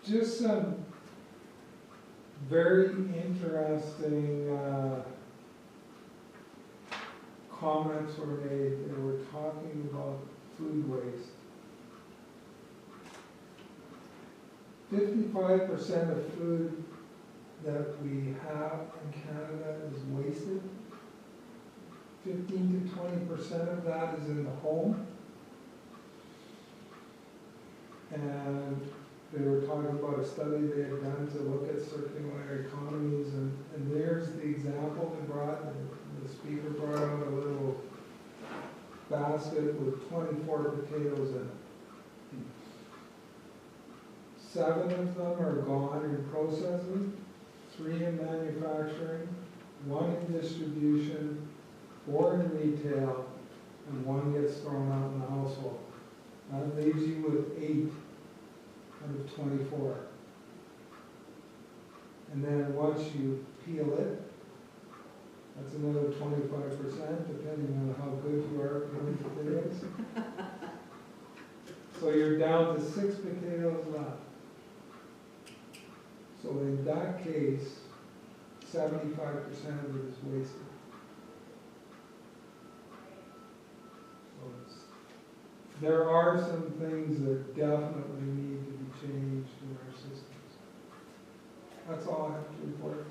just some very interesting, comments were made, they were talking about food waste. 55% of food that we have in Canada is wasted. 15 to 20% of that is in the home. And they were talking about a study they had done to look at circular economies, and there's the example they brought, and the speaker brought out a little basket with 24 potatoes in it. 7 of them are gone in processing, 3 in manufacturing, 1 in distribution, 4 in retail, and 1 gets thrown out in the household. That leaves you with 8 out of 24. And then once you peel it, that's another 25%, depending on how good you are at peeling potatoes. So you're down to 6 potatoes left. So in that case, 75% of it is wasted. So there are some things that definitely need to be changed in our systems. That's all I have to report.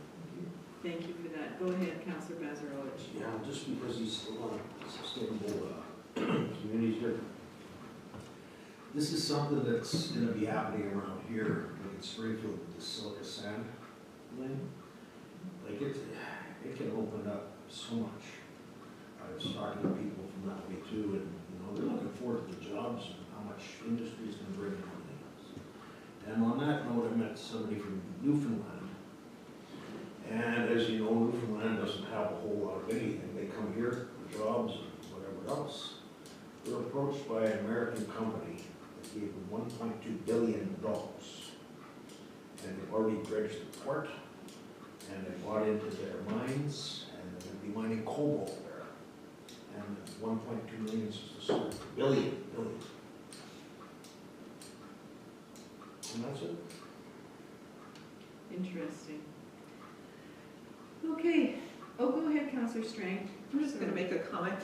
Thank you. Thank you for that. Go ahead, Councillor Bazarowicz. Yeah, just because he's still on sustainable communities here. This is something that's gonna be happening around here, like in Springfield with the silica sand line. Like it can open up so much. I was talking to people from that way too, and they're looking forward to the jobs and how much industry is gonna bring in. And on that note, I met somebody from Newfoundland. And as you know, Newfoundland doesn't have a whole lot of anything. They come here for jobs and whatever else. They were approached by an American company that gave them $1.2 billion. And they've already dredged the port, and they bought into their mines, and they're going to be mining cobalt there. And 1.2 million is just the start. Billion. And that's it. Interesting. Okay. Oh, go ahead, Councillor Strang. I'm just gonna make a comment.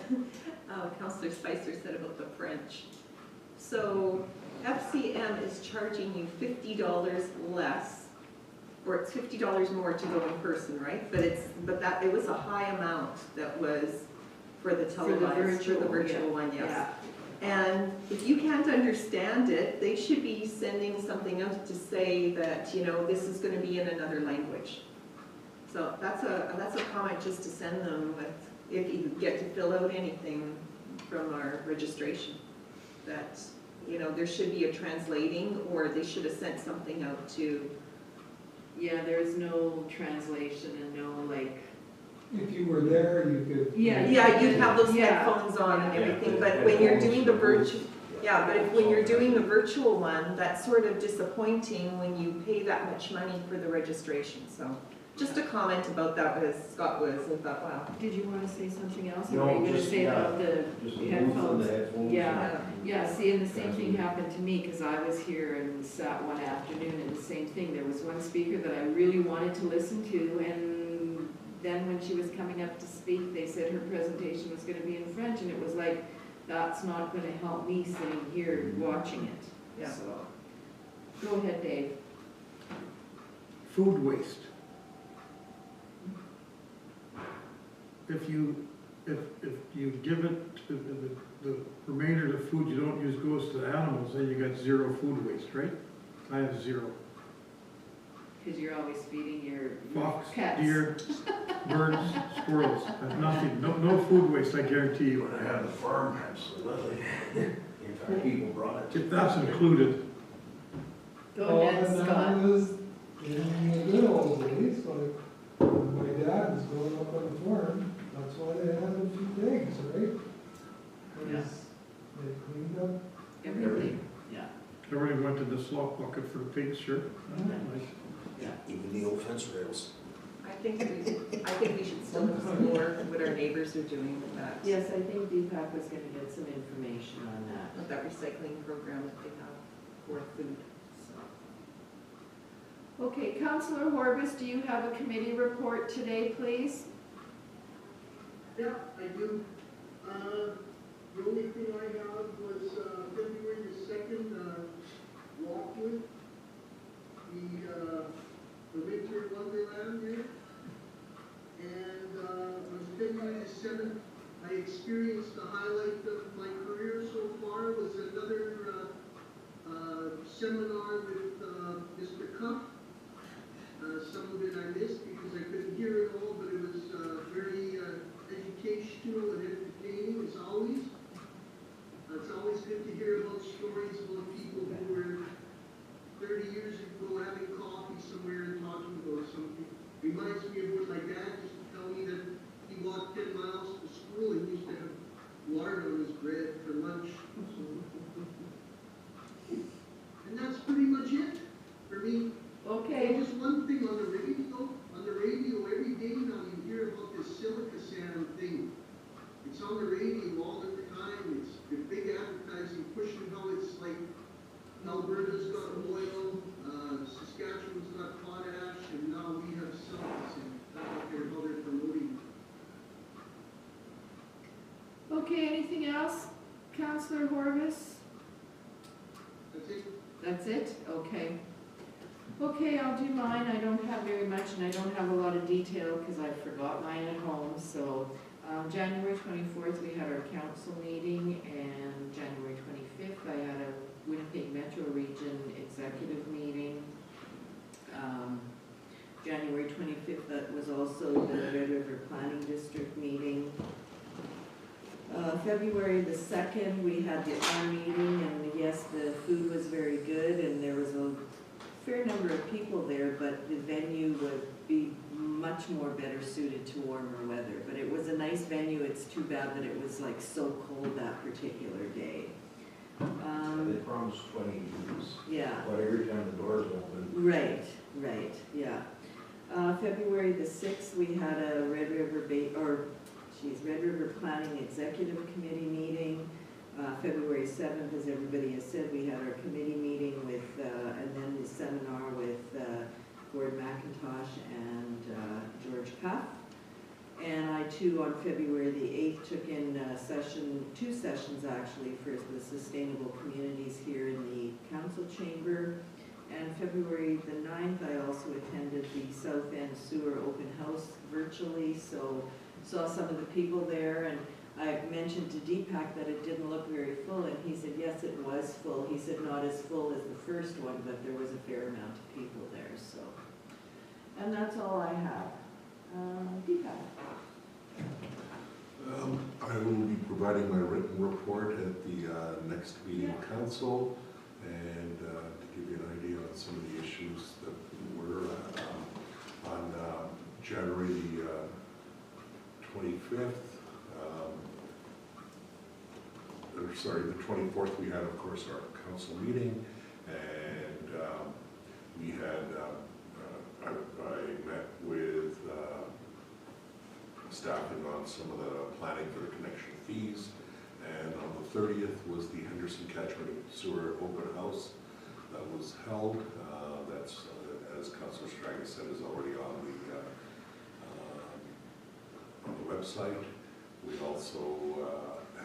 Councillor Spicer said about the French. So FCM is charging you $50 less, or it's $50 more to go in person, right? But it was a high amount that was for the televised, for the virtual one, yes. Yeah. And if you can't understand it, they should be sending something out to say that, this is gonna be in another language. So that's a comment just to send them with, if you get to fill out anything from our registration, that, there should be a translating, or they should have sent something out to. Yeah, there's no translation and no If you were there, you could. Yeah, you'd have those Yeah. headphones on and Yeah. everything, but when you're doing the virtual, when you're doing the virtual one, that's sort of disappointing when you pay that much money for the registration, so. Just a comment about that, as Scott was, I thought, wow. Did you want to say something else? Or No, were you going to just, say yeah, about the Just the headphones? headphones. Yeah. Yeah, see, and the same thing happened to me, because I was here and sat one afternoon, and the same thing. There was one speaker that I really wanted to listen to, and then when she was coming up to speak, they said her presentation was going to be in French, and it was like, that's not going to help me sitting here watching it. Yeah. So, go ahead, Dave. Food waste. If you give it, the remainder of the food you don't use goes to the animals, then you got 0 food waste, right? I have 0. Because you're always feeding your Fox, pets. deer, birds, squirrels, nothing, no food waste, I guarantee you. When I had the farm, absolutely. In fact, people brought it to If that's included, Go Well, ahead, and Scott. that was in the good old days, like, when my dad was growing up on the farm, that's why they had a few pigs, right? Because they cleaned up. Everything, yeah. everything went to the slop bucket for the pigs, sure. Nice. even the old fence rails. I think we should still explore what our neighbors are doing with that. Yes, I think Deepak was gonna get some information on that. With that recycling program that they have for food. So, Okay, Counselor Horbus, do you have a committee report today, please? Yeah, I do. The only thing I have was, February the second, walk with the Winter Wonderland there. And, on February the seventh, I experienced the highlight of my career so far was another, seminar with, Mr. Cuff. Some of it I missed because I couldn't hear it all, but it was, very, educational and entertaining as always. It's always good to hear about stories about people who were 30 years ago having coffee somewhere and talking about something. Reminds me of when my dad used to tell me that he walked 10 miles to school and used to have lard on his bread for lunch. And that's pretty much it for me. Okay, Just one thing on the radio every day now you hear about this silica sand thing. It's on the radio all the time, it's the big advertising pushing how it's like Alberta's got oil, Saskatchewan's got potash, and now we have silica sand. That's how they're promoting. okay, anything else, Counselor Horbus? That's it. That's it? Okay. Okay, I'll do mine. I don't have very much and I don't have a lot of detail because I forgot mine at home. So January 24th, we had our council meeting, and January 25th, I had a Winnipeg Metro Region executive meeting. January 25th, that was also the Red River Planning District meeting. February the 2nd, we had the R meeting, and yes, the food was very good, and there was a fair number of people there, but the venue would be much more better suited to warmer weather. But it was a nice venue. It's too bad that it was like so cold that particular day. They promised 20 degrees, Yeah. but every time the doors open, Right, yeah. February the 6th, we had a Red River Planning Executive Committee meeting. February 7th, as everybody has said, we had our committee meeting with, and then the seminar with Gord McIntosh and George Cuff. And I too, on February the 8th, took in two sessions actually, for the Sustainable Communities here in the council chamber. And February the 9th, I also attended the South End Sewer Open House virtually, so saw some of the people there, and I mentioned to Deepak that it didn't look very full, and he said, yes, it was full. He said, not as full as the first one, but there was a fair amount of people there, so. And that's all I have. Deepak? I will be providing my written report at the next meeting of council, and to give you an idea on some of the issues that were on January the 25th, the 24th, we had, of course, our council meeting, and we had, I met with staffing on some of the planning for the connection fees, and on the 30th was the Henderson Catchment Sewer Open House that was held. That's, as Councillor Straga said, is already on the website. We also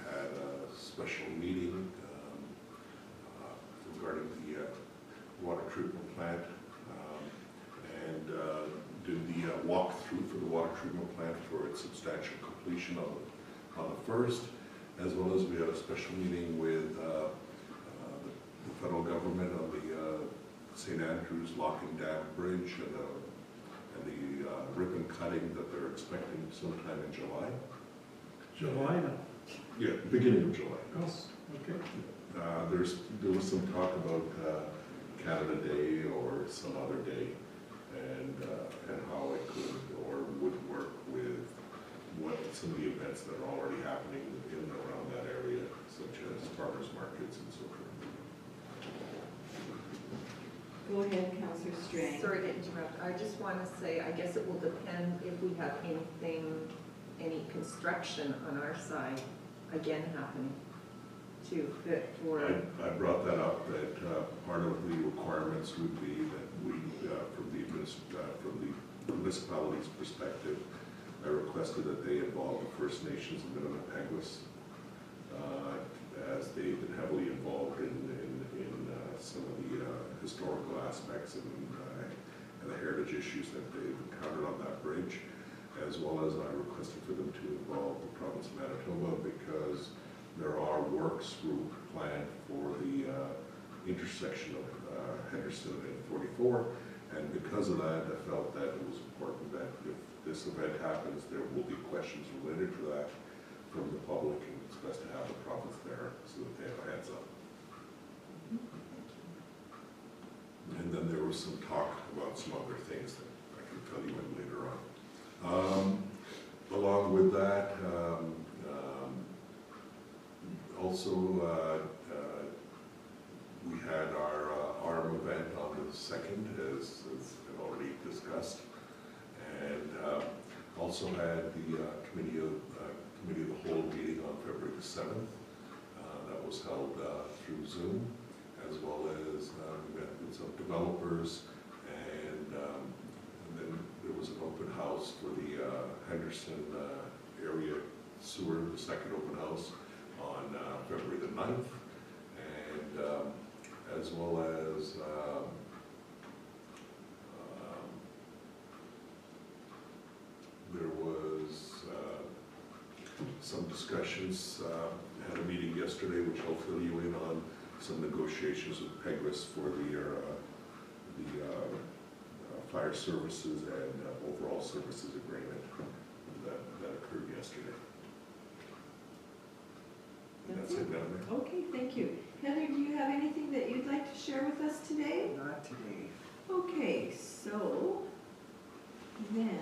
had a special meeting regarding the water treatment plant, and did the walkthrough for the water treatment plant for its substantial completion on the 1st, as well as we had a special meeting with the federal government on the St. Andrews Lock and Dam Bridge and the ribbon cutting that they're expecting sometime in July. July? Yeah, beginning of July. Yes, okay. There was some talk about Canada Day or some other day, and how it could or would work with what some of the events that are already happening in and around that area, such as farmers markets and so forth. Go ahead, Councillor Strang. Sorry to interrupt. I just want to say, I guess it will depend if we have any construction on our side again happening too, that for. I brought that up, that part of the requirements would be that from the municipality's perspective, I requested that they involve the First Nations of Minnetonka, as they've been heavily involved in some of the historical aspects and the heritage issues that they've encountered on that bridge, as well as I requested for them to involve the province of Manitoba, because there are works planned for the intersection of Henderson and 44, and because of that, I felt that it was important that if this event happens, there will be questions related to that from the public, and it's best to have the province there so that they have a heads up. And then there was some talk about some other things that I can tell you later on. Along with that, also we had our ARM event on the 2nd, as I've already discussed, and also had the committee of the whole meeting on February the 7th. That was held through Zoom, as well as we met with some developers, and then there was an open house for the Henderson area sewer, the second open house on February the 9th, and as well as there was some discussions. Had a meeting yesterday, which I'll fill you in on some negotiations with PEGRIS for the fire services and overall services agreement that occurred yesterday. That's it, Madam Mayor. Okay, thank you. Heather, do you have anything that you'd like to share with us today? Not today. Okay, so then,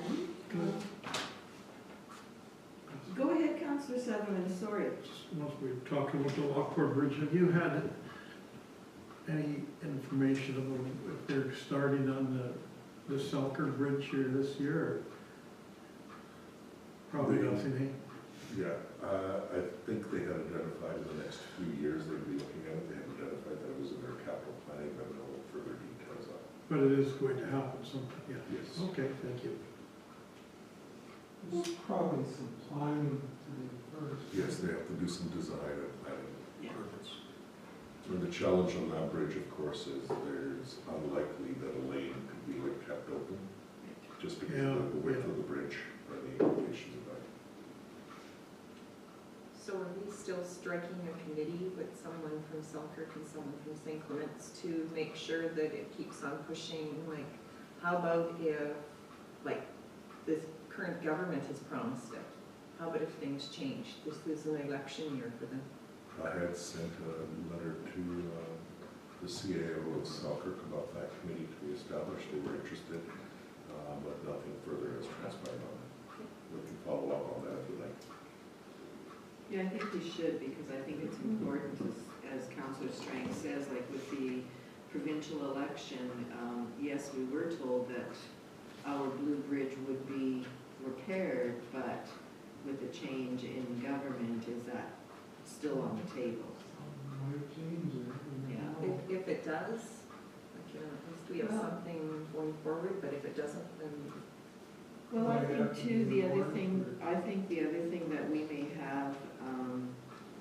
go ahead, Councillor Sutherland, sorry. Once we've talked about the Lockport Bridge, have you had any information about if they're starting on the Selkirk Bridge here this year? Or probably nothing, eh? Yeah, I think they had identified in the next few years they'd be looking at it. They had identified that it was in their capital planning, but no further details on it. But it is going to happen sometime, yeah. Yes. Okay, thank you. There's probably some planning to do first. Yes, they have to do some design and planning. Yeah. And the challenge on that bridge, of course, is there's unlikely that a lane could be kept open, just because of the width of the bridge or the implications of that. So are we still striking a committee with someone from Selkirk and someone from St. Clements to make sure that it keeps on pushing? Like, how about if, like, this current government has promised it? How about if things change? This is an election year for them. I had sent a letter to the CAO of Selkirk about that committee to be established. They were interested, but nothing further has transpired on it. We can follow up on that if you like. Yeah, I think we should, because I think it's important, as Councillor Strang says, like with the provincial election, yes, we were told that our Blue Bridge would be repaired, but with the change in government, is that still on the table? Might change it. Yeah. If it does, like, you know, at least we have something going forward, but if it doesn't, then Well, I think too, I think the other thing that we may have,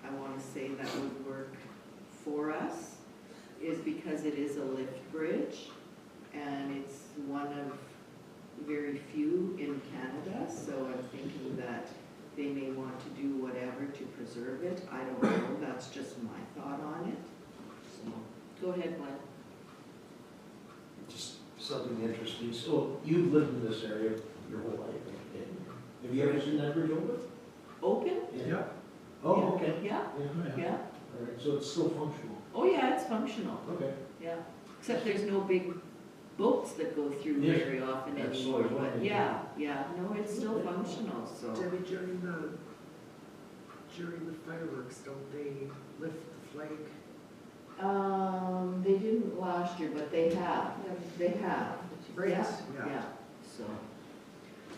I want to say that would work for us, is because it is a lift bridge, and it's one of very few in Canada, so I'm thinking that they may want to do whatever to preserve it. I don't know, that's just my thought on it. So, go ahead, Glenn. Just something interesting. So you've lived in this area your whole life. Have you ever seen that bridge open? Open? Yeah. Oh, okay. Yeah, yeah. All right, so it's still functional. Oh, yeah, it's functional, Okay. yeah. Except there's no big boats that go through Yes, very often that's anymore, what I but wanted. yeah, no, it's still functional, so. Debbie, during the fireworks, don't they lift the flag? They didn't last year, but they have, Right, Yeah, yeah. yeah, so.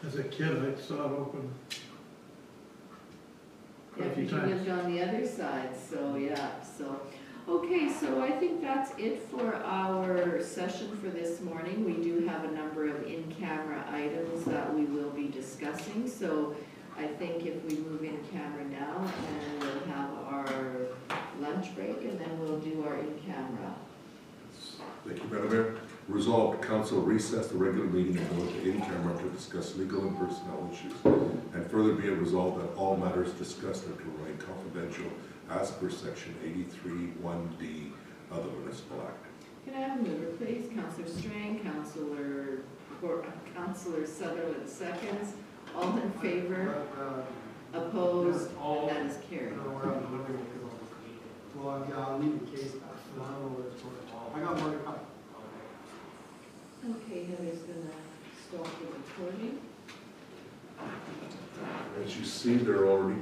As a kid, I saw it open Yeah, quite a few because you times. lived on the other side, so, yeah, so. Okay, so I think that's it for our session for this morning. We do have a number of in-camera items that we will be discussing, so I think if we move in camera now, and we'll have our lunch break, and then we'll do our in-camera. Thank you, Madam Mayor. Resolved, council recess the regular meeting and go into in-camera to discuss legal and personnel issues. And further be it resolved that all matters discussed are to remain confidential as per section 83(1)(d) of the Municipal Act. Can I have a mover, please? Councillor Strang, Councillor Sutherland seconds. All in favor? Opposed? And that is carried. Well, yeah, I'll leave the case back, so I don't know where it's going. I got more to come. Okay, Heather's gonna stop the recording. As you see, they're already